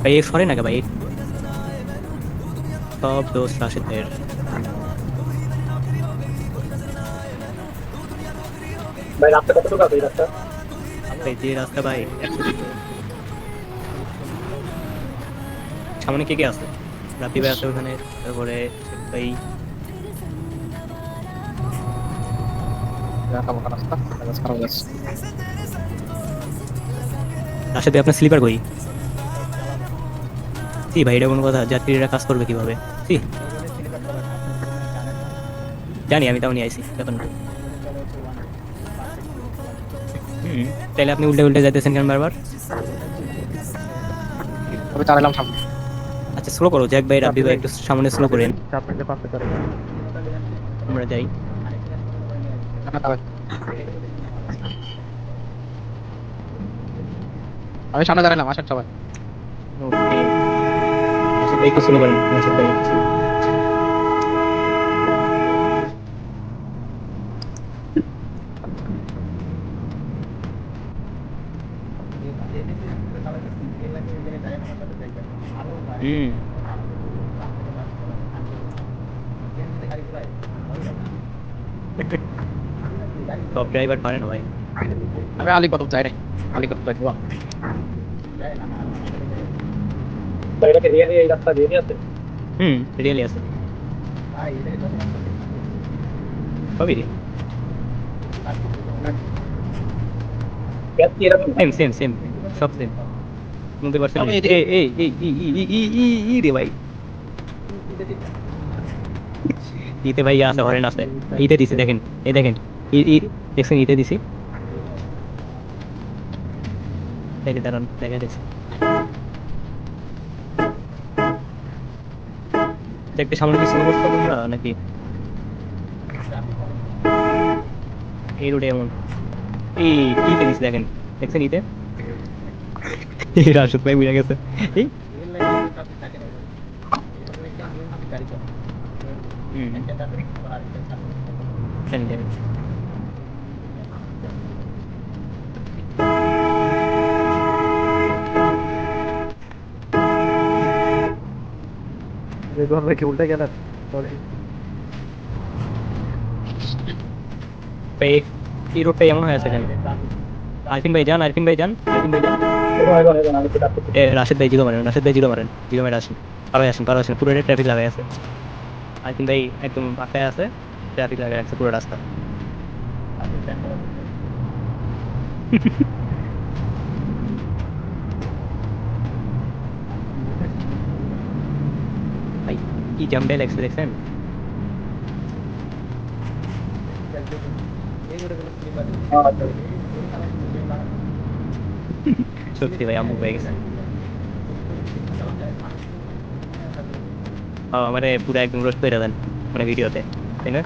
ভাই এই সরে না কে ভাই, সব দোষ রাশেদ ভাইয়ের। ভাই রাস্তা কতটুকু আছে এই রাস্তা? ভাই যে রাস্তা ভাই 100 সামনে কে কে আছে? রাব্বি ভাই আছে ওখানে, তারপরে শেখ ভাই। রাস্তা খারাপ যাচ্ছে। রাশেদ ভাই আপনার স্লিপার কই? সি ভাই এটা কোনো কথা? যাত্রীরা কাজ করবে কিভাবে? সি জানি, আমি তাও নিয়ে আইছি এখন। তাহলে আপনি উল্টে উল্টে যাইতেছেন কেন বারবার? তবে চালালাম সামনে। আচ্ছা স্লো করো, জ্যাক ভাই রাব্বি ভাই একটু সামনে স্লো করেন, 4 থেকে 5 থেকে আমরা যাই। আমি সামনে দাঁড়ালাম, আসেন সবাই। ওকে, রাশেদ ভাই একটু স্লো করেন, রাশেদ ভাই। হুম, টপ ড্রাইভার পারে না ভাই। আমি আলী কদম যাই নাই, আলী কদম যাই বাহ। তো এটা কি রিয়েলি এই রাস্তা রিয়েলি আছে? রিয়েলি আছে সবই রে, গ্যাস কি এরকম? সেম সেম সেম, সব সেম। বুঝতে পারছেন? তবে এই এই এই ই ই ই ই ই ই রে ভাই, ইতে ভাই আছে, হরেন আছে, ইতে দিছি দেখেন, এই দেখেন, ই ই দেখছেন, ইতে দিছি, দেখে দাঁড়ান দেখা দিছি। দেখতে সামনে কিছু অবস্থা তোমরা নাকি? এই রোডে এমন, এই ইতে দিছি দেখেন, দেখছেন ইতে? এই রাশেদ ভাই বুঝে গেছে। এই হুম, জানি, জানি। রেদওয়ান ভাই কি উল্টে গেলেন? সরি। ভাই এই রোডটা এমন হয়ে আছে কেন? আরিফিন ভাই যান, আরিফিন ভাই যান, আরিফিন ভাই যান। আমি তো ডাকতে। রাশেদ ভাই জিরো মারেন, রাশেদ ভাই জিরো মারেন, জিরো মেরে আসেন, পারো আসেন, পুরো ট্রাফিক লাগাই আছে। আরিফিন ভাই একদম পাকায় আছে, ট্রাফিক লাগাই আছে পুরো রাস্তা। ভাই কি জাম্পে লাগছে দেখছেন? সত্যি ভাই আম্মু পেয়ে গেছে। মানে পুরো একদম রোস্ট করে দেন মানে ভিডিওতে, তাই না?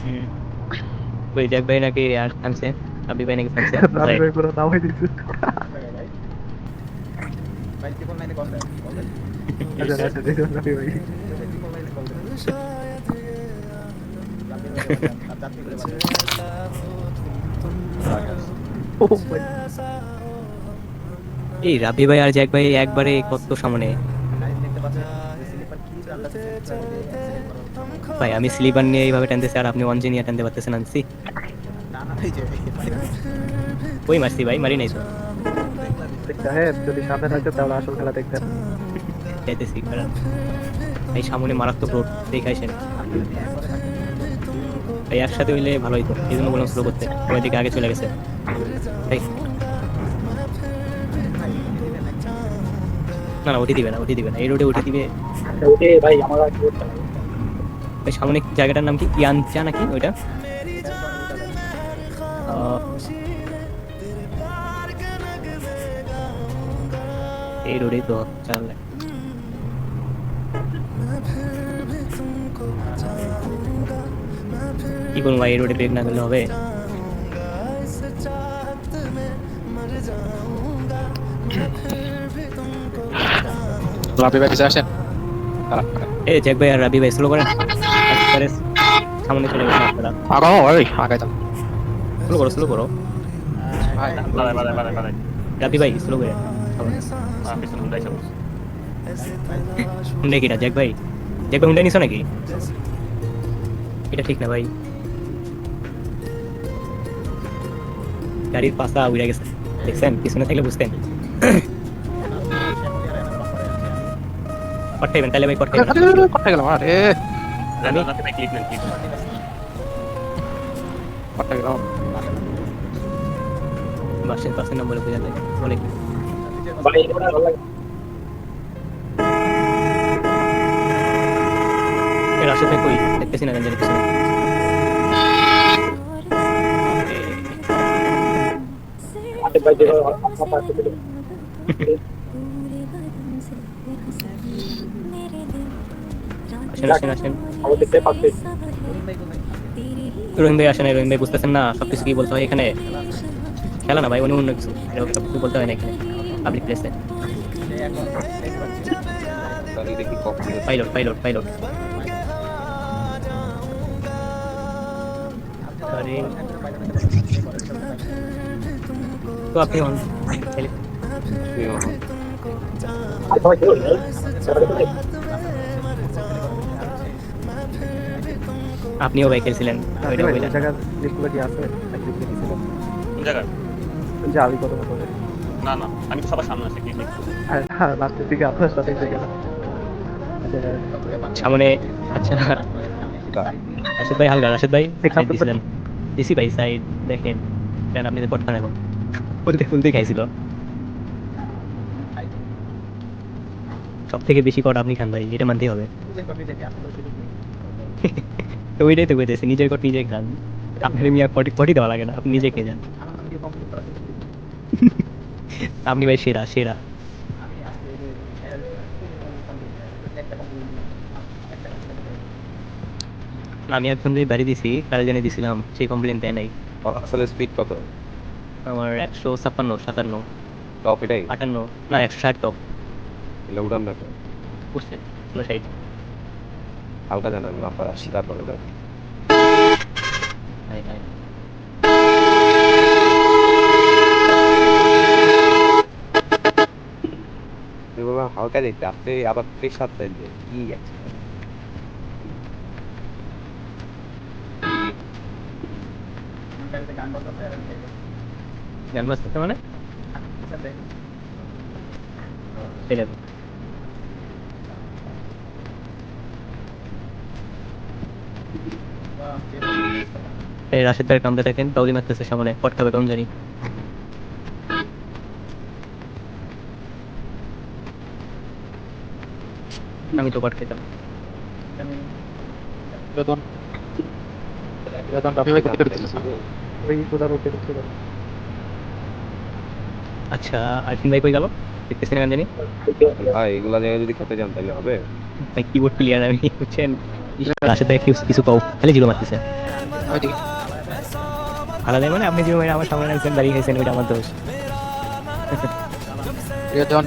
হুম, ওই জ্যাক ভাই নাকি আর থামছে, আবি ভাই নাকি থামছে রাবি কোথায়? ভাই পুরো নামাই দিচ্ছে। আচ্ছা আচ্ছা দেখুন রাবি ভাই। ও ভাই এই রাবি ভাই আর জ্যাক ভাই একবারে কত সামনে। ভাই আমি স্লিপার নিয়ে এইভাবে টানতেছি আর আপনি ওয়ান জি নিয়ে টানতে পারতেছেন আনছি। ওই মারছি ভাই, মারি নাই তো। সাহেব যদি সামনে থাকতে তাহলে আসল খেলা দেখতেন। যাইতেছি কারণ এই সামনে মারাত্মক রোড দেখাইছেন ভাই, একসাথে হইলে ভালো হইতো, এই জন্য বললাম স্লো করতে, ওই দিকে আগে চলে গেছে ভাই। না না, উঠে দিবে না, উঠে দিবে না, এই রোডে উঠে দিবে। ওকে ভাই আমার আর কি করতে হবে? ওই সামনে জায়গাটার নাম কি, ইয়ানচা নাকি ওইটা? আহ, এই রোডেই তো চাল। কি করবো ভাই, এই রোডে ব্রেক না করলে হবে? রাবি ভাই পিছে আসেন। এই জ্যাক ভাই আর রাবি ভাই স্লো করেন, একবারে সামনে চলে গেছে আপনারা। আগাও ভাই আগাই যান। স্লো করো, স্লো করো। ভাই বাড়াই রাবি ভাই স্লো করে পিছন গুলাই সব হুন্ডা কিটা জ্যাক ভাই হুন্ডা নিছো নাকি এটা ঠিক না ভাই গাড়ির পাশা উড়ে গেছে দেখছেন পিছনে থাকলে বুঝতেন পটকাইবেন তাহলে ভাই পটকাইবেন কোথায় গেলাম আরে রানাতে ভাই ক্লিক নেন কোথায় গেলাম বাসের পাশের নম্বরে বোঝা যায় বলে কি এর আসলে কই দেখতেছি না জানি পিছনে আসেন আসেন রহিম ভাই আসেন রহিম ভাই বুঝতেছেন না সবকিছু কি বলতে হয় এখানে খেলা না ভাই উনি অন্য কিছু সব কিছু বলতে হয় না এখানে পাবলিক প্লেসে পাইলট তো আপনি আপনিও ভাই খেলছিলেন ওইটা ভাই, বললেন। এই জায়গার লিস্টগুলো কি আছে? একদিন কিনেছিলাম। কোন জায়গায় যে আলি কত মতো করে। না আমি তো সবার সামনে আছি ক্লিক আর হ্যাঁ, লাস্টের দিকে আপনার সাথে এসে গেলাম। সামনে আচ্ছা রাশেদ ভাই হালকা রাশেদ ভাই দেখলাম side তো। দিছিলেন দিছি ভাই সাইড দেখেন কেন আপনি তো পড়তেন এখন ফুলতে খাইছিল সব থেকে বেশি কট আপনি খান ভাই এটা মানতেই হবে তো ওইটাই তো কইতেছি নিজের কট নিজে খান আপনার মিয়া পটি দেওয়া লাগে না আপনি নিজে খেয়ে যান আপনি ভাই সেরা আমি এখন যে বাড়ি দিছি কাল জানিয়ে দিছিলাম সেই কমপ্লেন দেয় নাই আসলে স্পিড কত আমার 156 57 টপ এটাই 58 না 160 টপ এগুলো উড়ান না বুঝছে কোনো সাইড হালকা জানান আপনার আসি তারপরে যান। এগুলো হালকা দেখতে আপনি আবার প্রেশার দেন যে কি আছে গান বাজতেছে মানে সেটা এই রাশেদ ভাইয়ের কামটা দেখেন বাউলি মারতেছে সামনে পট খাবে কম জানি আমি তো পট খেতাম রাফি ভাই কোথায় দিতেছে ওই কোথাও রোকে ঢুকছিল। আচ্ছা আরফিন ভাই কই গেল দেখতেছি না কেন জানি ভাই এগুলা জায়গায় যদি খেতে যান তাহলে হবে ভাই কিবোর্ড প্লেয়ার আমি বুঝছেন রাশেদ ভাই কিছু পাও খালি জিরো মারতেছে আলাদা মানে আপনি জিরো মারে আমার সামনে রাখছেন দাঁড়িয়ে খাইছেন ওইটা আমার দোষ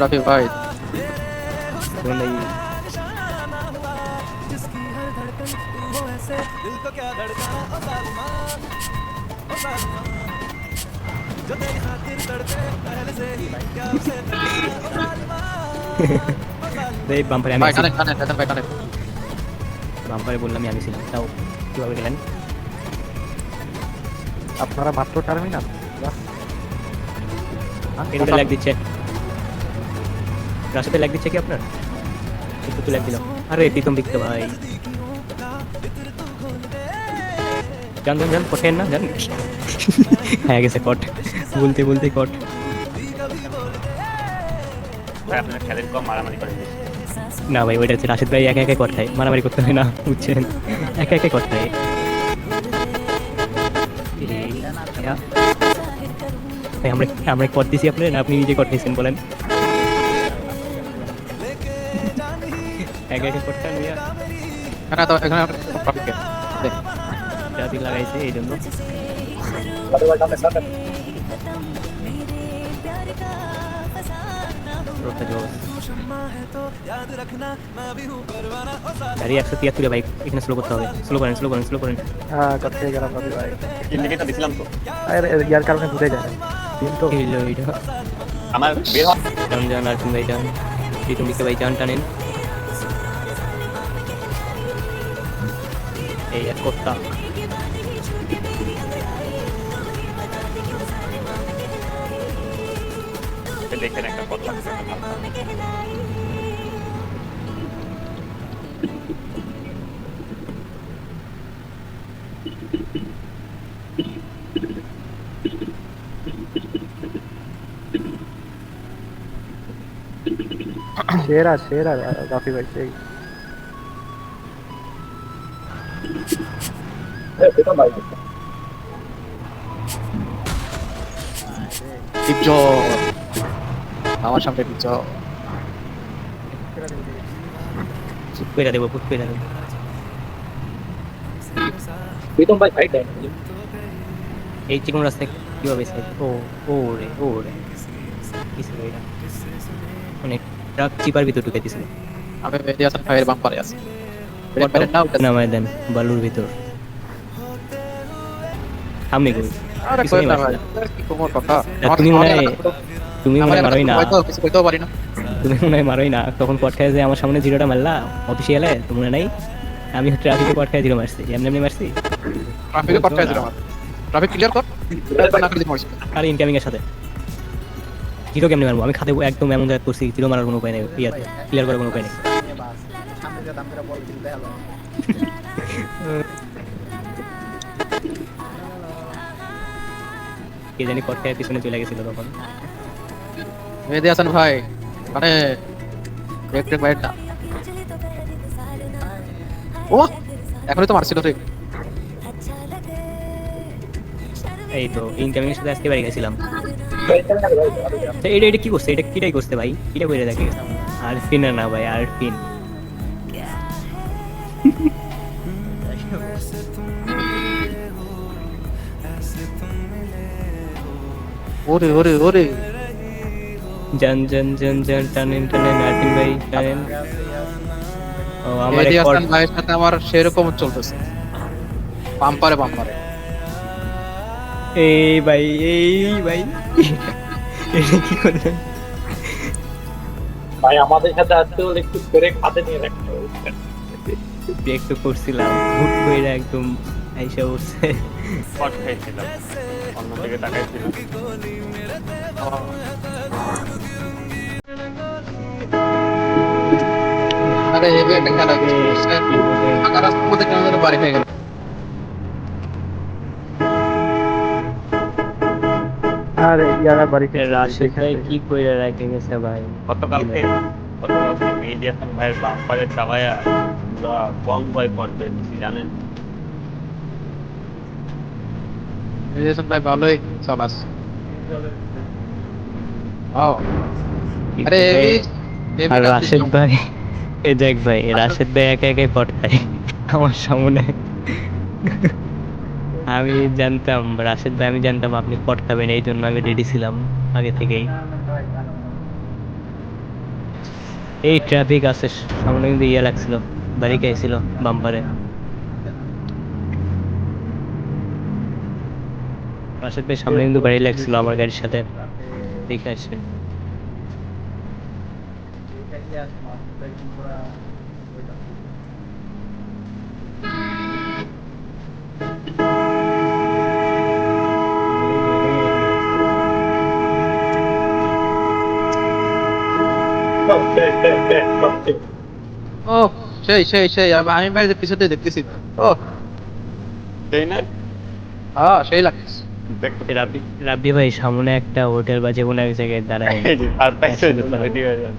রাফি ভাই তখন ভাই এই বাম্পারে আমি ভাই আছি। কানেক্ট ভাই কানেক্ট বাম্পারে বললাম আমি ছিলাম তাও কিভাবে গেলেন আপনারা মাত্র টার্মিনাল এটা ল্যাগ দিচ্ছে রাস্তাতে ল্যাগ দিচ্ছে কি আপনার একটু তো ল্যাগ দিল আরে প্রীতম বিক্ত ভাই জান কটেন না জান হয়ে গেছে কট বলতে কট ভাই আপনারা খেলেন কম মারামারি করেন বেশি। না ভাই ওইটা হচ্ছে রাশেদ ভাই একা কট খায় মারামারি করতে হয় না বুঝছেন একা কট খায় ভাই আমরা কট দিছি আপনার না আপনি নিজে কট খাইছেন বলেন একা কট খান ভাইয়া এখানে তো এখানে টপিক দেখ জাতি লাগাইছে এই জন্য রোডটা জোস। গাড়ি 173 ভাই এখানে স্লো করতে হবে স্লো করেন হ্যাঁ, কোথায় গেলাম রবি ভাই? ইন্ডিকেটর দিছিলাম তো আর ইয়ার কারণে বুঝে যায় না। কিন্তু কি হইলো এটা? আমার বের হওয়া রমজান আর্জুন ভাই যান, প্রীতম বিকে ভাই যান টানেন। এই এক কর্তা দেখেন একটা কথা সেরা সেরা রাফি ভাই সেই আমার সামনে পিছ পুট কইরা দেবো, পুট কইরা দেবো। প্রীতম ভাই ফাইট দেয় এই চিকন রাস্তায় কিভাবে সাইড? ও রে কি ছিল এটা? মানে ট্রাক চিপার ভিতর ঢুকে দিছিল। আমি মেহেদি হাসান ভাইয়ের বাম্পারে আছি ব্রেক মেরেন না ওটা নামায় দেন বালুর ভিতর। সামনে কই? আরে পিছনে কই না ভাই মারছিলাম। কি কোমর কথা তুমি মনে হয় মারোই না, হয়তো কিছু কইতেও পারি না তুমি মনে হয় মারোই না। তখন পট খায় যে আমার সামনে জিরোটা মারলা অফিসিয়ালে, তো মনে নাই? আমি ট্রাফিকে পট খায় জিরো মারছি, এমনি মারছি। ট্রাফিকে কটকায় দিলাম ট্রাফিক ক্লিয়ার কর না করে দিই মরছি আর ইনকামিং এর সাথে জিরো কেমনে মারবো? আমি খাতে একদম এমন জায়গা করছি, জিরো মারার কোনো উপায় নেই, ইয়াতে ক্লিয়ার করার কোনো উপায় নেই। কে জানি পট খায় পিছনে চলে গেছিল তখন। মেহেদি হাসান ভাই মানে ব্রেক ব্রেক বাইরটা ও এখনই তো মারছিল ঠিক এই তো ইনকামিং এর সাথে আজকে বাড়ি গেছিলাম। তো এটা কি করছে? এটা কিটাই করছে ভাই? কিটা করে দেখে? আরফিন না ভাই, আরফিন। ওরে ওরে ওরে জন জন জন জন টানেন টানেন আরফিন ভাই টানেন। ও আমার মেহেদি এক হাসান ভাইয়ের সাথে আমার সেরকম চলতেছে বাম্পারে বাম্পারে এই ভাই এটা কি করলেন ভাই আমাদের সাথে আসতে হলে একটু ব্রেক হাতে নিয়ে রাখতে হবে ব্রেক তো করছিলাম, হুট করে একদম আইসা উঠছে। স্পট খাইছিলাম অন্যদিকে তাকাইছিলাম আরে হেভি একটা খেলা হচ্ছে ফাঁকা রাস্তার মধ্যে কেন যেন বাড়ি হয়ে গেল আর ইয়ারা বাড়িতে রাশেদ ভাই কি কইরা রাখে গেছে ভাই? গতকালকে মেহেদি হাসান ভাইয়ের বাম্পারে চালায়া পুরা কম ভয় করবে জানেন মেহেদি হাসান ভাই ভালোই চালাস ও আরে হেভি হেভি আর রাশেদ ভাই, এ দেখ ভাই, রাশেদ ভাই একা একাই পটকায় আমার সামনে। আমি জানতাম রাশেদ ভাই, আমি জানতাম আপনি পটকাবেন, এই জন্য আমি রেডি ছিলাম আগে থেকেই। এই ট্রাফিক আছে সামনে, কিন্তু ইয়ে লাগছিল, বাড়িকে আইছিল বাম্পারে। রাশেদ ভাই সামনে কিন্তু বাড়ি লাগছিল আমার গাড়ির সাথে, ঠিক আছে। ও সেই সেই সেই আমি ভাই পিছতে দেখতেছি ও তাই না হ্যাঁ সেই লাগছে দেখো রাব্বি ভাই সামনে একটা হোটেল বা যে কোনো এক জায়গায় দাঁড়ায়। আর পাইছে রেডি হয়ে যান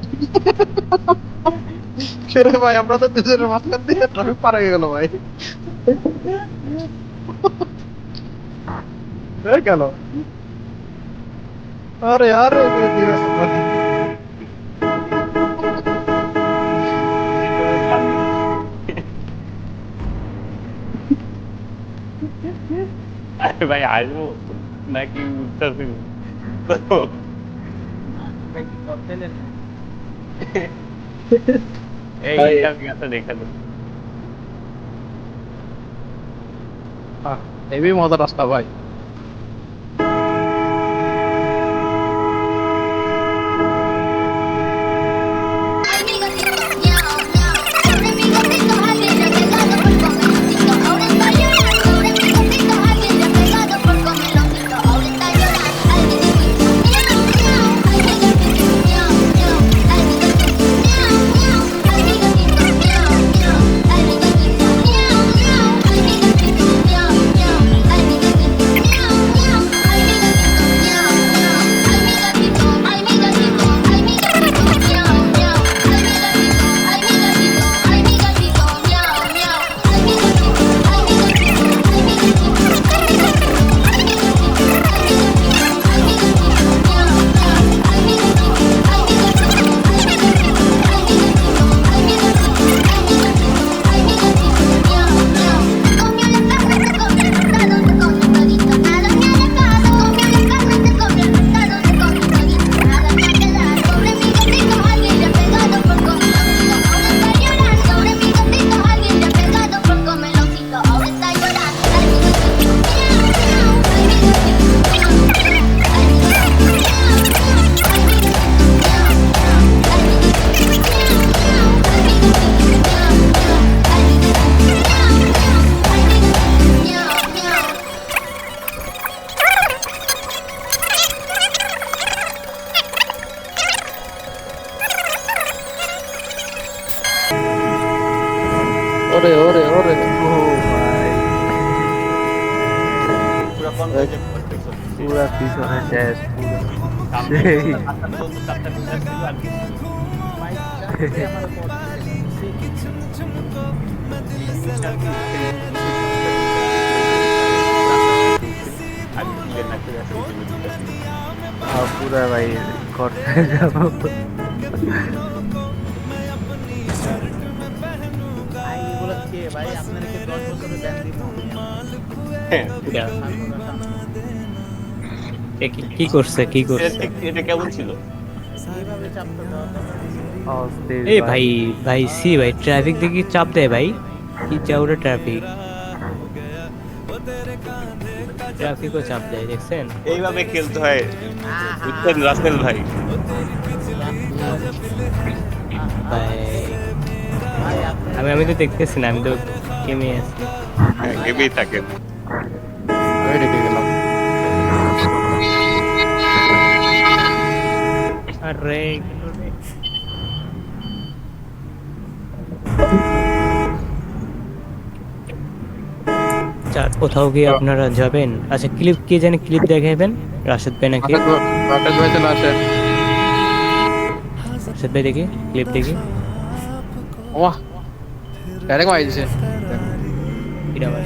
সেরে ভাই আমরা তো দুজনের মাঝখান দিয়ে ট্রাফিক পার হয়ে গেল ভাই গেল আরে আরে আরে ভাই আসবো নাকি উঠতেছি এই আমি কথা দেখা দেবো হেভি মজার রাস্তা ভাই ওরে ওরে ওরে ও ভাই পুরো কনভয়ের করতেছ পুরা পিছনে শেষ পুরো সামনে সেই। আসার জন্য চারটা পিলার ছিল আর কিছু ছিল। আমি ক্লিয়ার না করে আসলে পুরা ভাই করতে যাবো হ্যাঁ কি করছে কি করছে এটা কেমন ছিল? অস্থির এই ভাই ভাই সি ভাই ট্রাফিক দেখি চাপ দেয় ভাই কি চাউরে ট্রাফিক ট্রাফিকও চাপ দেয় দেখছেন এইভাবে খেলতে হয় বুঝছেন রাসেল ভাই? ভাই আমি তো দেখতেছি না আমি তো কেমে আছি হ্যাঁ, এমনি থাকেন। আমি রেখে গেলাম আরে কোথাও গিয়ে আপনারা যাবেন আচ্ছা ক্লিপ কে জানে ক্লিপ দেখাবেন রাশেদ ভাই নাকি রাকেশ ভাই চলে আসেন রাশেদ ভাই দেখি ক্লিপ দেখি ওয়াহ ডাইরেক্ট মারি দিছে এটা আমার